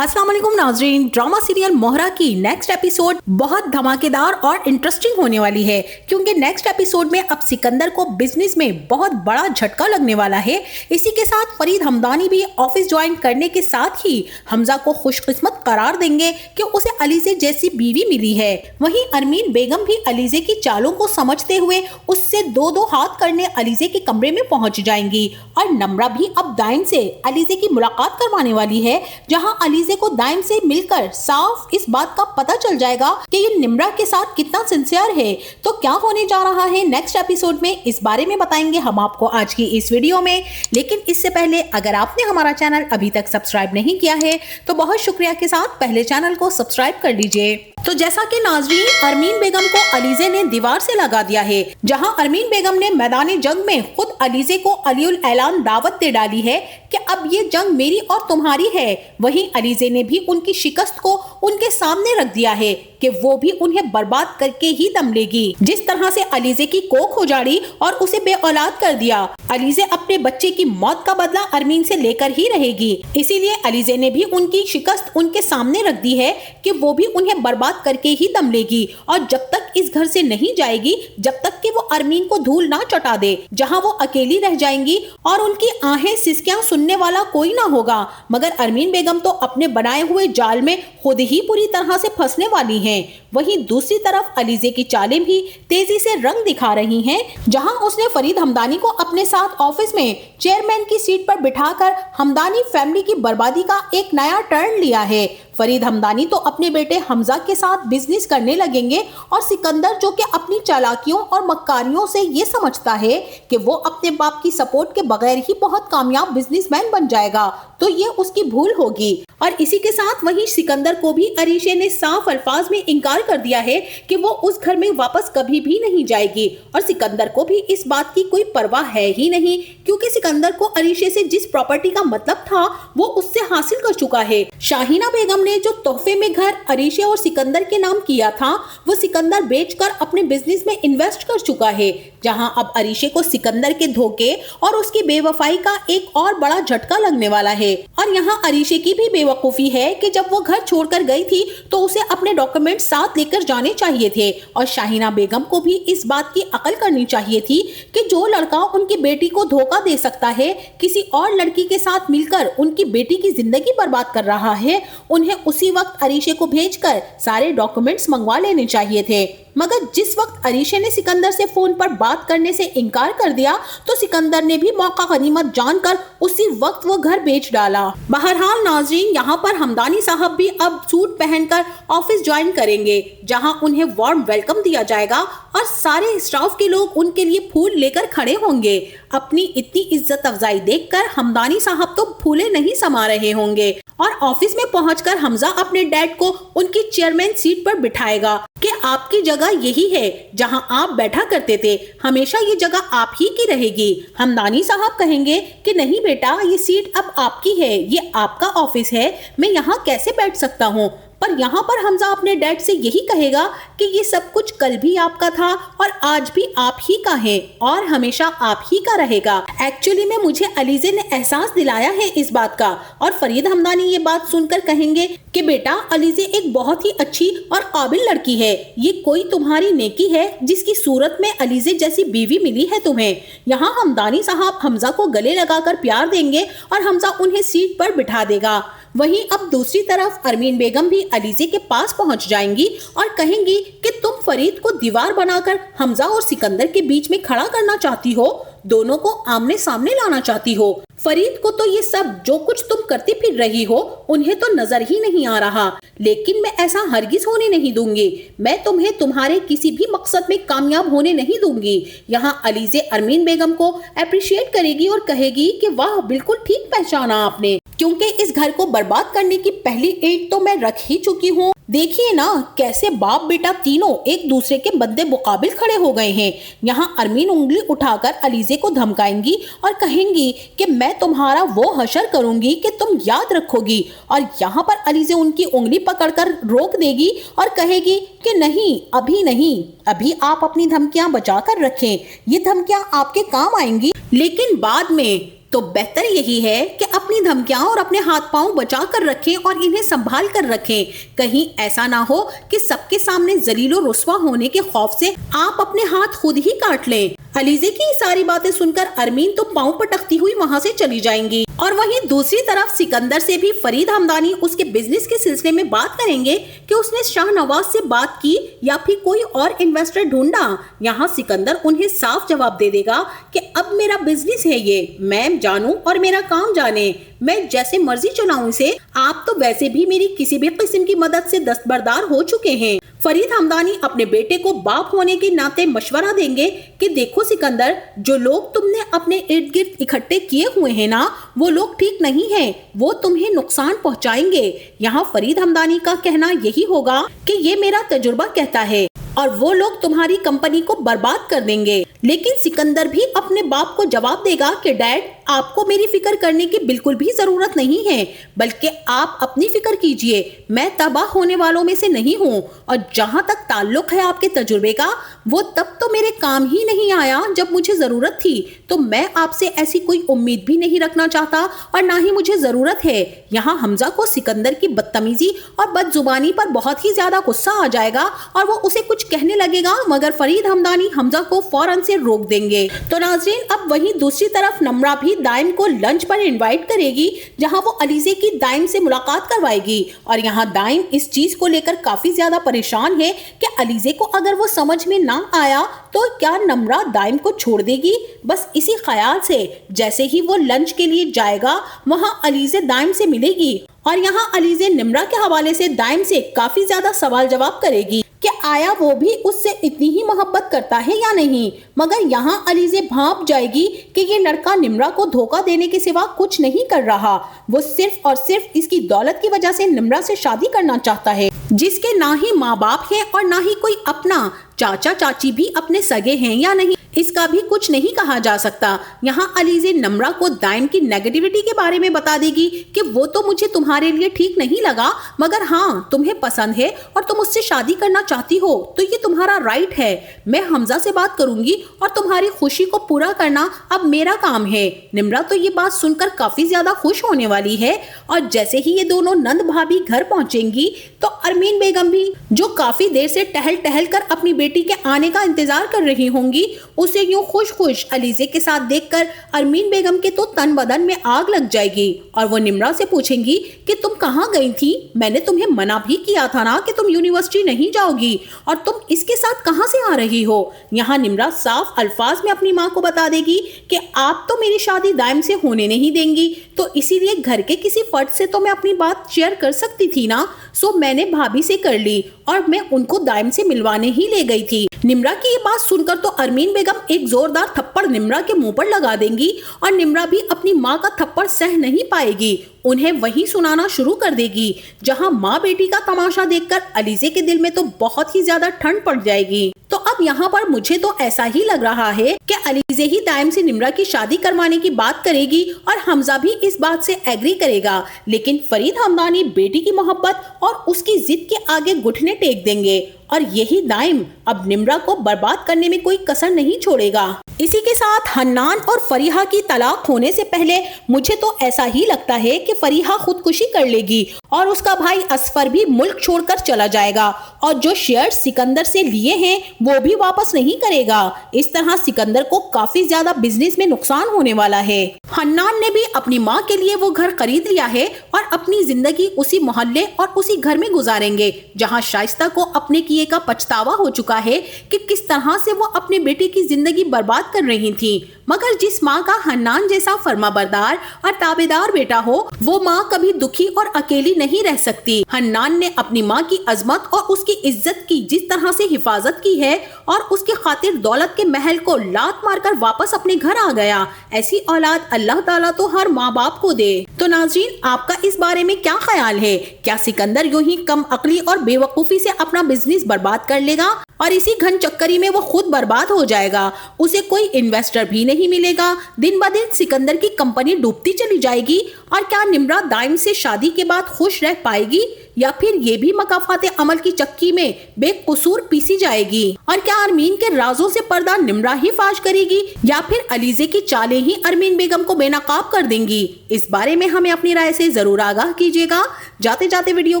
अस्सलाम वालेकुम नाज़रीन। ड्रामा सीरियल मोहरा की नेक्स्ट एपिसोड बहुत धमाकेदार और इंटरेस्टिंग होने वाली है, क्योंकि नेक्स्ट एपिसोड में अब सिकंदर को बिजनेस में बहुत बड़ा झटका लगने वाला है। इसी के साथ फरीद हमदानी भी ऑफिस ज्वाइन करने के साथ ही हमजा को खुशकिस्मत करार देंगे कि उसे अलीज़े जैसी बीवी मिली है। वहीं अरमीन बेगम भी अलीज़े की चालों को समझते हुए उससे दो दो हाथ करने अलीज़े के कमरे में पहुंच जाएंगी और नम्रा भी अब दाइम से अलीज़े की मुलाकात करवाने वाली है, जहां अलीज़े को दाइम से मिलकर साफ इस बात का पता चल जाएगा कि ये निम्रा के साथ कितना सिंसियर है। तो क्या होने जा रहा है नेक्स्ट एपिसोड में, इस बारे में बताएंगे हम आपको आज की इस वीडियो में। लेकिन इससे पहले अगर आपने हमारा चैनल अभी तक सब्सक्राइब नहीं किया है तो बहुत शुक्रिया के साथ पहले चैनल को सब्सक्राइब कर लीजिए। तो जैसा कि नाज़रीन, अरमीन बेगम को अलीज़े ने दीवार से लगा दिया है। जहां अरमीन बेगम ने मैदानी जंग में खुद अलीज़े को अलीउल ऐलान दावत दे डाली है कि अब ये जंग मेरी और तुम्हारी है, वहीं अलीज़े ने भी उनकी शिकस्त को उनके सामने रख दिया है कि वो भी उन्हें बर्बाद करके ही दम लेगी। जिस तरह से अलीज़े की कोख उजाड़ी और उसे बेऔलाद कर दिया, अलीज़े अपने बच्चे की मौत का बदला अरमीन से लेकर ही रहेगी। इसीलिए अलीज़े ने भी उनकी शिकस्त उनके सामने रख दी है कि वो भी उन्हें बर्बाद करके ही दम लेगी और जब तक इस घर से नहीं जाएगी, जब तक कि वो अरमीन को धूल ना चटा दे, जहां वो अकेली रह जाएंगी और उनकी आहें सिसकियां सुनने वाला कोई ना होगा। मगर अरमीन बेगम तो अपने बनाए हुए जाल में खुद ही पूरी तरह से फंसने वाली हैं। वहीं दूसरी तरफ अलीज़े की चालें भी तेजी से रंग दिखा रही हैं, जहां उसने फरीद हमदानी को अपने साथ ऑफिस में चेयरमैन की सीट पर बिठाकर हमदानी फैमिली की बर्बादी का एक नया टर्न लिया है। फरीद हमदानी तो अपने बेटे हमजा के साथ बिजनेस करने लगेंगे और सिकंदर, जो कि अपनी चालाकियों और मक्कारियों से ये समझता है कि वो अपने बाप की सपोर्ट के बगैर ही बहुत कामयाब बिजनेसमैन बन जाएगा, तो ये उसकी भूल होगी। और इसी के साथ वहीं सिकंदर को भी अरीशे ने साफ अल्फाज में इनकार कर दिया है कि वो उस घर में वापस कभी भी नहीं जाएगी। और सिकंदर को भी इस बात की कोई परवाह है ही नहीं, क्योंकि सिकंदर को अरीशे से जिस प्रॉपर्टी का मतलब था वो उससे हासिल कर चुका है। शाहीना बेगम ने जो तोहफे में घर अरीशे और सिकंदर के नाम किया था, वो सिकंदर बेचकर अपने बिजनेस में इन्वेस्ट कर चुका है। जहां अब अरीशे को सिकंदर के धोखे और उसकी बेवफाई का एक और बड़ा झटका लगने वाला है। और यहाँ अरीशे की भी बेवकूफी है कि जब वो घर छोड़कर गई थी तो उसे अपने डॉक्यूमेंट साथ लेकर जाने चाहिए थे। और शाहीना बेगम को भी इस बात की अकल करनी चाहिए थी कि जो लड़का उनकी बेटी को धोखा दे सकता है, किसी और लड़की के साथ मिलकर उनकी बेटी की जिंदगी बर्बाद कर रहा है, उन्हें उसी वक्त अरीशे को भेजकर सारे डॉक्यूमेंट्स मंगवा लेने चाहिए थे। मगर जिस वक्त अरीशे ने सिकंदर से फोन पर बात करने से इनकार कर दिया, तो सिकंदर ने भी मौका गनीमत जानकर उसी वक्त वो घर बेच डाला। बहरहाल नाज़रीन, यहाँ पर हमदानी साहब भी अब सूट पहनकर ऑफिस ज्वाइन करेंगे, जहाँ उन्हें वार्म वेलकम दिया जाएगा और सारे स्टाफ के लोग उनके लिए फूल लेकर खड़े होंगे। अपनी इतनी इज्जत अफजाई देखकर हमदानी साहब तो फूले नहीं समा रहे होंगे। और ऑफिस में पहुंचकर हमजा अपने डैड को उनकी चेयरमैन सीट पर बिठाएगा कि आपकी जगह यही है जहां आप बैठा करते थे, हमेशा ये जगह आप ही की रहेगी। हमदानी साहब कहेंगे कि नहीं बेटा, ये सीट अब आपकी है, ये आपका ऑफिस है, मैं यहाँ कैसे बैठ सकता हूँ। पर यहाँ पर हमजा अपने डैड से यही कहेगा कि ये सब कुछ कल भी आपका था और आज भी आप ही का है और हमेशा आप ही का रहेगा। एक्चुअली में मुझे अलीज़े ने एहसास दिलाया है इस बात का। और फरीद हमदानी ये बात सुनकर कहेंगे कि बेटा, अलीज़े एक बहुत ही अच्छी और काबिल लड़की है, ये कोई तुम्हारी नेकी है जिसकी सूरत में अलीज़े जैसी बीवी मिली है तुम्हें। यहाँ हमदानी साहब हमजा को गले लगाकर प्यार देंगे और हमजा उन्हें सीट पर बिठा देगा। वहीं अब दूसरी तरफ अरमीन बेगम भी अलीज़े के पास पहुंच जाएंगी और कहेंगी कि तुम फरीद को दीवार बनाकर हमजा और सिकंदर के बीच में खड़ा करना चाहती हो, दोनों को आमने सामने लाना चाहती हो। फरीद को तो ये सब जो कुछ तुम करती फिर रही हो उन्हें तो नजर ही नहीं आ रहा, लेकिन मैं ऐसा हरगिज होने नहीं दूंगी। मैं तुम्हें तुम्हारे किसी भी मकसद में कामयाब होने नहीं दूंगी। यहाँ अलीज़े अरमीन बेगम को अप्रिशिएट करेगी और कहेगी कि वाह, बिल्कुल ठीक पहचाना आपने, क्योंकि इस घर को बर्बाद करने की पहली ईंट तो मैं रख ही चुकी हूँ। देखिए ना कैसे बाप बेटा तीनों एक दूसरे के बदले मुकाबिल खड़े हो गए हैं। यहाँ अरमीन उंगली उठाकर अलीज़े को धमकाएंगी और कहेंगी कि मैं तुम्हारा वो हशर करूंगी कि तुम याद रखोगी। और यहाँ पर अलीज़े उनकी उंगली पकड़कर रोक देगी और कहेगी कि नहीं, अभी नहीं, अभी आप अपनी धमकियां बचा कर रखें, ये धमकियां आपके काम आएंगी, लेकिन बाद में तो बेहतर यही है कि अपनी धमकियां और अपने हाथ पांव बचा कर रखें और इन्हें संभाल कर रखें। कहीं ऐसा ना हो कि सबके सामने जलील और रुस्वा होने के खौफ से आप अपने हाथ खुद ही काट लें। अलीजे की सारी बातें सुनकर अरमीन तो पांव पटकती हुई वहां से चली जाएंगी और वहीं दूसरी तरफ सिकंदर से भी फरीद हमदानी उसके बिजनेस के सिलसिले में बात करेंगे कि उसने शाहनवाज से बात की या फिर कोई और इन्वेस्टर ढूंढा। यहाँ सिकंदर उन्हें साफ जवाब दे देगा कि अब मेरा बिजनेस है ये, मैं जानूं और मेरा काम जाने, मैं जैसे मर्जी चलाऊं इसे, आप तो वैसे भी मेरी किसी भी किस्म की मदद से दस्तबरदार हो चुके हैं। फरीद हमदानी अपने बेटे को बाप होने के नाते मशवरा देंगे कि देखो सिकंदर, जो लोग तुमने अपने इर्द गिर्द इकट्ठे किए हुए हैं ना, वो लोग ठीक नहीं हैं, वो तुम्हें नुकसान पहुंचाएंगे। यहाँ फरीद हमदानी का कहना यही होगा कि ये मेरा तजुर्बा कहता है और वो लोग तुम्हारी कंपनी को बर्बाद कर देंगे। लेकिन सिकंदर भी अपने बाप को जवाब देगा कि डैड, आपको मेरी फिक्र करने की बिल्कुल भी जरूरत नहीं है, बल्कि आप अपनी फिक्र कीजिए, मैं तबाह होने वालों में से नहीं हूँ। और जहाँ तक ताल्लुक है आपके तजुर्बे का, वो तब तो मेरे काम ही नहीं आया जब मुझे जरूरत थी, तो मैं आपसे ऐसी कोई उम्मीद भी नहीं रखना चाहता और ना ही मुझे जरूरत है। यहाँ हमजा को सिकंदर की बदतमीजी और बदजुबानी पर बहुत ही ज्यादा गुस्सा आ जाएगा और वो उसे कुछ कहने लगेगा, मगर फरीद हमदानी हमजा को फौरन से रोक देंगे। तो नाज़रीन, अब वहीं दूसरी तरफ नम्रा भी दाइम को लंच पर इनवाइट करेगी, जहां वो अलीजे की दाइम से मुलाकात करवाएगी। और यहाँ दाइम इस चीज को लेकर काफी ज्यादा परेशान है कि अलीजे को अगर वो समझ में ना आया तो क्या नम्रा दाइम को छोड़ देगी। बस इसी ख्याल से जैसे ही वो लंच के लिए जाएगा, वहां अलीजे दाइम से मिलेगी और यहाँ अलीजे निम्रा के हवाले से दाइम से काफी ज्यादा सवाल जवाब करेगी कि आया वो भी उससे इतनी ही मोहब्बत करता है या नहीं। मगर यहाँ अलीजे भांप जाएगी कि ये लड़का निम्रा को धोखा देने के सिवा कुछ नहीं कर रहा, वो सिर्फ और सिर्फ इसकी दौलत की वजह से निम्रा से शादी करना चाहता है, जिसके ना ही माँ बाप है और ना ही कोई अपना चाचा चाची भी अपने सगे हैं या नहीं, इसका भी कुछ नहीं कहा जा सकता। यहाँ अलीजे नम्रा को दाइम की नेगेटिविटी के बारे में बता देगी कि वो तो मुझे तुम्हारे लिए ठीक नहीं लगा, मगर हाँ तुम्हें पसंद है और तुम उससे शादी करना चाहती हो तो ये तुम्हारा राइट है। मैं हमजा से बात करूंगी और तुम्हारी खुशी को पूरा करना अब मेरा काम है। निम्रा तो ये बात सुनकर काफी ज्यादा खुश होने वाली है और जैसे ही ये दोनों नंद भाभी घर पहुंचेंगी तो अरमीन बेगम भी, जो काफी देर से टहल टहल कर अपनी बेटी के आने का इंतजार कर रही होंगी, उसे यूं खुश खुश अलीजे के साथ देखकर अरमीन बेगम के तो तन बदन में आग लग जाएगी और वो निम्रा से पूछेंगी कि तुम कहाँ गई थी, मैंने तुम्हें मना भी किया था ना कि तुम यूनिवर्सिटी नहीं जाओगी और तुम इसके साथ कहाँ से आ रही हो। यहाँ निम्रा साफ अल्फाज में अपनी माँ को बता देगी कि आप तो मेरी शादी दाइम से होने नहीं देंगी, तो इसीलिए घर के किसी फर्द से तो मैं अपनी बात शेयर कर सकती थी ना, सो मैंने भाभी से कर ली और मैं उनको दाइम से मिलवाने ही ले गई थी। निम्रा की ये बात सुनकर तो अरमीन बेगम एक जोरदार थप्पड़ निम्रा के मुंह पर लगा देंगी और निम्रा भी अपनी माँ का थप्पड़ सह नहीं पाएगी, उन्हें वही सुनाना शुरू कर देगी। जहां माँ बेटी का तमाशा देखकर अलीजे के दिल में तो बहुत ही ज्यादा ठंड पड़ जाएगी। तो अब यहाँ पर मुझे तो ऐसा ही लग रहा है कि अलीजे ही दाइम से निम्रा की शादी करवाने की बात करेगी और हमजा भी इस बात से एग्री करेगा, लेकिन फरीद हमदानी बेटी की मोहब्बत और उसकी जिद के आगे घुटने टेक देंगे और यही दाइम अब निम्रा को बर्बाद करने में कोई कसर नहीं छोड़ेगा। इसी के साथ हन्नान और फरीहा की तलाक होने से पहले मुझे तो ऐसा ही लगता है कि फरीहा खुदकुशी कर लेगी और उसका भाई असफर भी मुल्क छोड़कर चला जाएगा और जो शेयर सिकंदर से लिए हैं वो भी वापस नहीं करेगा। इस तरह सिकंदर को काफी ज्यादा बिजनेस में नुकसान होने वाला है। हन्नान ने भी अपनी माँ के लिए वो घर खरीद लिया है और अपनी जिंदगी उसी मोहल्ले और उसी घर में गुजारेंगे जहाँ शाइस्ता को अपने किए का पछतावा हो चुका है कि किस तरह से वो अपने बेटे की जिंदगी बर्बाद कर रही थी। मगर जिस माँ का हन्नान जैसा फर्माबरदार और ताबेदार बेटा हो, वो माँ कभी दुखी और अकेली नहीं रह सकती। हन्नान ने अपनी माँ की अजमत और उसकी इज्जत की जिस तरह से हिफाजत की है और उसकी खातिर दौलत के महल को लात मारकर वापस अपने घर आ गया। ऐसी औलाद अल्लाह ताला तो हर माँ बाप को दे। तो नाज़रीन, आपका इस बारे में क्या ख्याल है? क्या सिकंदर यूं ही कम अकली और बेवकूफी से अपना बिजनेस बर्बाद कर लेगा और इसी घन चक्करी में वो खुद बर्बाद हो जाएगा? उसे कोई इन्वेस्टर भी नहीं मिलेगा, दिन ब दिन सिकंदर की कंपनी डूबती चली जाएगी और क्या निम्रा दाइम से शादी के बाद खुश रह पाएगी? یا پھر یہ بھی مکافات عمل کی چکی میں بے قصور پیسی جائے گی؟ اور کیا ارمین کے رازوں سے پردہ نمرہ ہی فاش کرے گی یا پھر علیزے کی چالیں ہی ارمین بیگم کو بے نقاب کر دیں گی؟ اس بارے میں ہمیں اپنی رائے سے ضرور آگاہ کیجیے گا۔ جاتے جاتے ویڈیو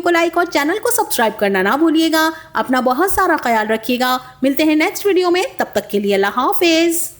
کو لائک اور چینل کو سبسکرائب کرنا نہ بھولیے گا۔ اپنا بہت سارا خیال رکھیے گا۔ ملتے ہیں نیکسٹ ویڈیو میں، تب تک کے لیے اللہ حافظ۔